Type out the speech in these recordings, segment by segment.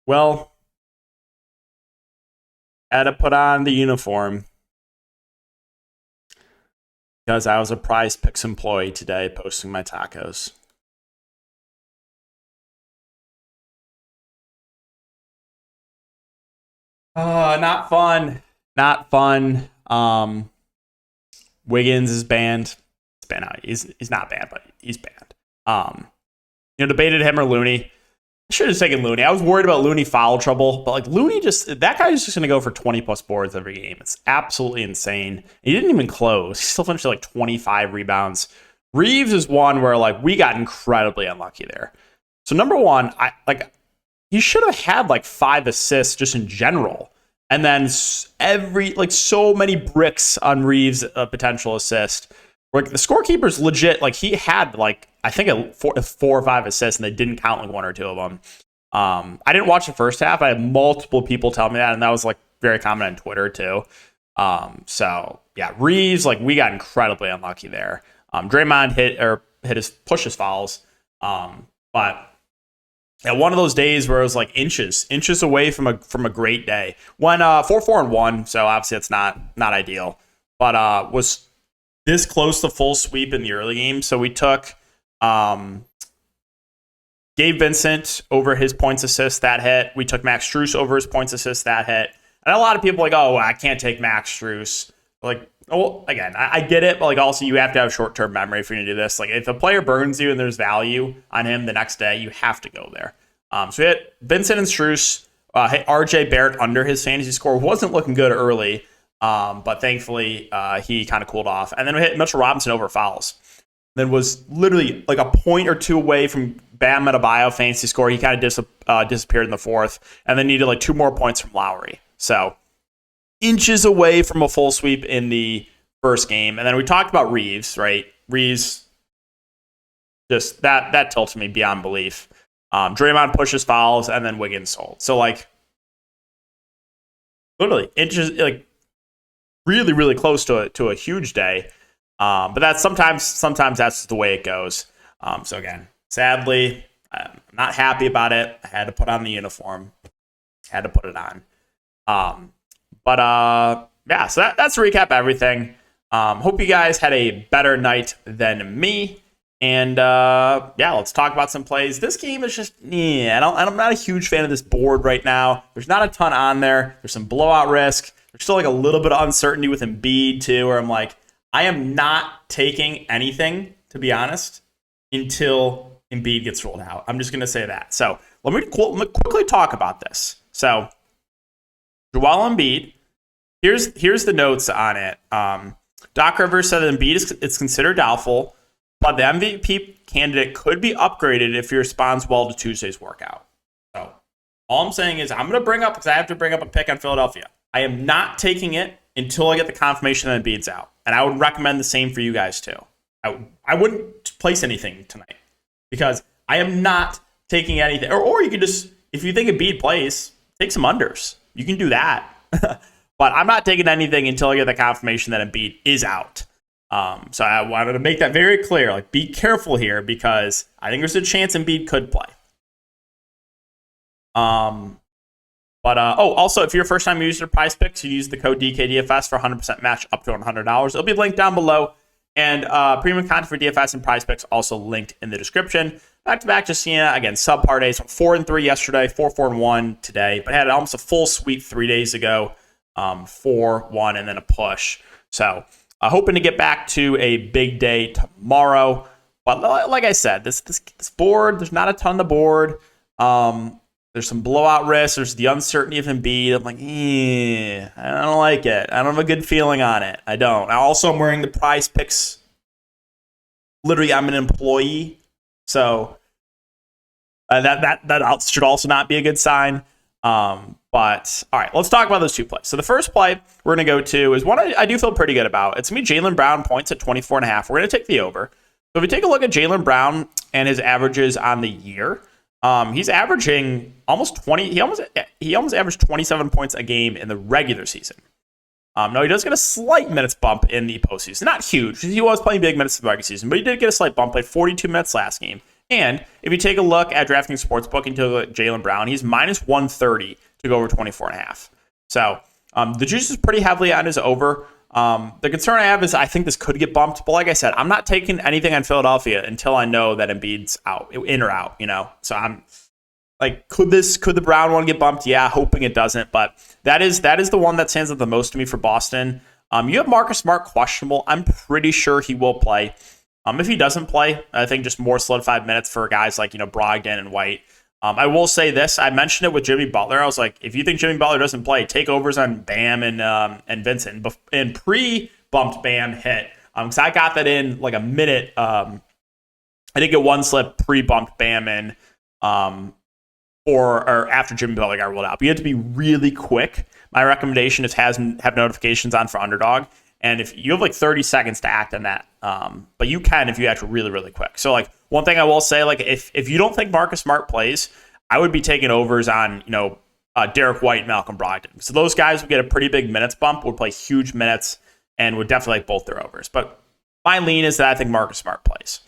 Well, had to put on the uniform because I was a Prizepicks employee today posting my tacos. Not fun. Not fun. Wiggins is banned. He's banned out. He's not banned, but he's banned. Debated him or Looney. I should have taken Looney. I was worried about Looney foul trouble, but like Looney that guy is just going to go for 20 plus boards every game. It's absolutely insane. He didn't even close. He still finished at like 25 rebounds. Reeves is one where like we got incredibly unlucky there. So number one, he should have had like 5 assists just in general. And then so many bricks on Reeves' potential assist. Like the scorekeeper's legit. Like he had like I think a 4 or 5 assists, and they didn't count like 1 or 2 of them. I didn't watch the first half. I had multiple people tell me that, and that was like very common on Twitter too. So yeah, Reeves, like we got incredibly unlucky there. Draymond push his fouls, but yeah, one of those days where it was like inches away from a great day. When 4-4-1, so obviously it's not ideal, but was this close to full sweep in the early game. So we took Gabe Vincent over his points assist, that hit. We took Max Strus over his points assist, that hit. And a lot of people are like, oh, I can't take Max Strus. Like, well, again, I get it, but like also you have to have short-term memory if you're going to do this. Like if a player burns you and there's value on him the next day, you have to go there. So we hit Vincent and Strus, hit RJ Barrett under his fantasy score. Wasn't looking good early, but thankfully he kind of cooled off. And then we hit Mitchell Robinson over fouls. Then was literally like a point or two away from Bam Adebayo fantasy score. He kind of disappeared in the fourth, and then needed like 2 more points from Lowry. So inches away from a full sweep in the first game. And then we talked about Reeves, right? Reeves, just that tilts me beyond belief. Draymond pushes fouls, and then Wiggins sold. So like literally inches, like really, really close to a huge day. But that's sometimes that's the way it goes. So again, sadly, I'm not happy about it. I had to put on the uniform. Had to put it on. Yeah, so that's to recap everything. Hope you guys had a better night than me. And yeah, let's talk about some plays. This game is just, I'm not a huge fan of this board right now. There's not a ton on there. There's some blowout risk. There's still like a little bit of uncertainty with Embiid too, where I'm like, I am not taking anything, to be honest, until Embiid gets rolled out. I'm just going to say that. So let me quickly talk about this. So Joel Embiid, here's the notes on it. Doc Rivers said that Embiid is considered doubtful, but the MVP candidate could be upgraded if he responds well to Tuesday's workout. So all I'm saying is I'm going to bring up, because I have to bring up a pick on Philadelphia. I am not taking it until I get the confirmation that Embiid's out. And I would recommend the same for you guys too. I wouldn't place anything tonight because I am not taking anything. Or you could just, if you think Embiid plays, take some unders. You can do that. But I'm not taking anything until I get the confirmation that Embiid is out. So I wanted to make that very clear. Like, be careful here because I think there's a chance Embiid could play. Also, if you're a first-time user of Prizepicks, you use the code DKDFS for 100% match up to $100. It'll be linked down below. And premium content for DFS and Prizepicks also linked in the description. Back-to-back, just seeing again, sub-par days. 4-3 yesterday, 4-4-1 today. But had almost a full sweep 3 days ago. 4-1 and then a push. So hoping to get back to a big day tomorrow. But like I said, this board, there's not a ton on the board. There's some blowout risks. There's the uncertainty of Embiid. I'm like, I don't like it. I don't have a good feeling on it. I don't. I'm wearing the Prizepicks. Literally, I'm an employee. So that should also not be a good sign. But all right, let's talk about those 2 plays. So the first play we're going to go to is one I do feel pretty good about. It's going to be Jaylen Brown points at 24.5. We're going to take the over. So if you take a look at Jaylen Brown and his averages on the year, he's averaging almost 20. He almost averaged 27 points a game in the regular season. No, he does get a slight minutes bump in the postseason. Not huge. He was playing big minutes in the regular season, but he did get a slight bump. Played 42 minutes last game. And if you take a look at DraftKings Sportsbook and Jaylen Brown, he's minus 130 to go over 24.5. So the juice is pretty heavily on his over. The concern I have is I think this could get bumped. But like I said, I'm not taking anything on Philadelphia until I know that Embiid's out, in or out, So I'm like, could the Brown one get bumped? Yeah, hoping it doesn't. But that is the one that stands out the most to me for Boston. You have Marcus Smart questionable. I'm pretty sure he will play. If he doesn't play, I think just more solidified minutes for guys like, Brogdon and White. I will say this. I mentioned it with Jimmy Butler. I was like, if you think Jimmy Butler doesn't play, take overs on Bam and Vincent. And pre-bumped Bam hit. Because I got that in like a minute. I did get one slip pre-bumped Bam in or after Jimmy Butler got ruled out. But you have to be really quick. My recommendation is have notifications on for Underdog. And if you have like 30 seconds to act on that, but you can if you act really, really quick. So like one thing I will say, like if you don't think Marcus Smart plays, I would be taking overs on, Derek White and Malcolm Brogdon. So those guys would get a pretty big minutes bump, would play huge minutes, and would definitely like both their overs. But my lean is that I think Marcus Smart plays.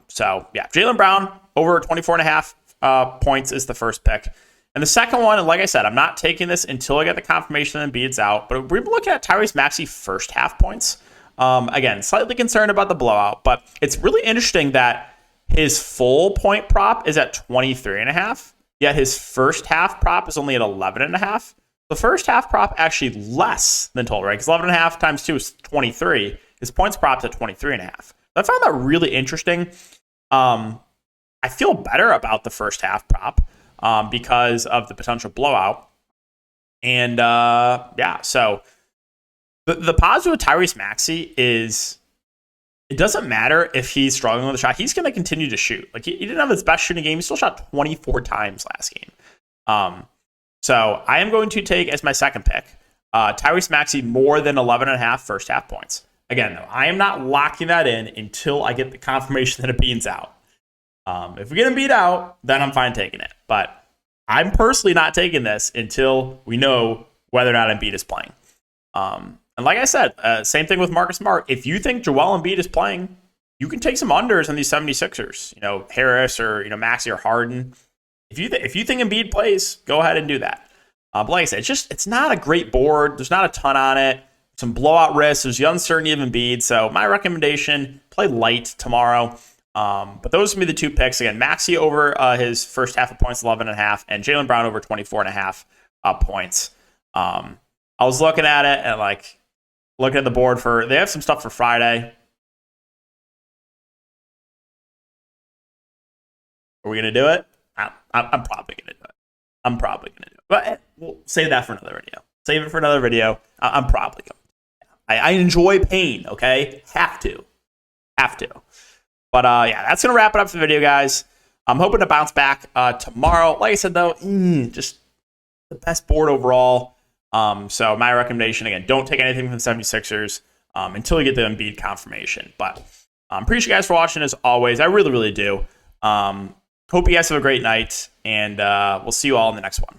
So yeah, Jaylen Brown over 24.5 points is the first pick. And the second one, and like I said, I'm not taking this until I get the confirmation that Embiid's out. But we're looking at Tyrese Maxey first half points. Again, slightly concerned about the blowout, but it's really interesting that his full point prop is at 23.5, yet his first half prop is only at 11.5. The first half prop actually less than total, right? Because 11.5 times 2 is 23. His points prop's at 23.5. I found that really interesting. I feel better about the first half prop. Because of the potential blowout. And so the positive with Tyrese Maxey is it doesn't matter if he's struggling with a shot. He's going to continue to shoot. Like he didn't have his best shooting game. He still shot 24 times last game. So I am going to take as my second pick Tyrese Maxey more than 11.5 first half points. Again, though, I am not locking that in until I get the confirmation that Embiid's out. If we get Embiid out, then I'm fine taking it. But I'm personally not taking this until we know whether or not Embiid is playing. And like I said, same thing with Marcus Smart. If you think Joel Embiid is playing, you can take some unders on these 76ers. Harris or Maxey or Harden. If you think Embiid plays, go ahead and do that. But like I said, it's not a great board. There's not a ton on it. Some blowout risks. There's the uncertainty of Embiid. So my recommendation: play light tomorrow. But those would be the two picks. Again, Maxey over his first half of points, 11.5, and Jaylen Brown over 24.5 points. I was looking at it and looking at the board they have some stuff for Friday. Are we going to do it? I'm probably going to do it. But we'll save that for another video. Save it for another video. I'm probably going to. I enjoy pain, okay? Have to. But that's going to wrap it up for the video, guys. I'm hoping to bounce back tomorrow. Like I said, though, just the best board overall. So my recommendation, again, don't take anything from the 76ers until you get the Embiid confirmation. But appreciate you guys for watching, as always. I really, really do. Hope you guys have a great night, and we'll see you all in the next one.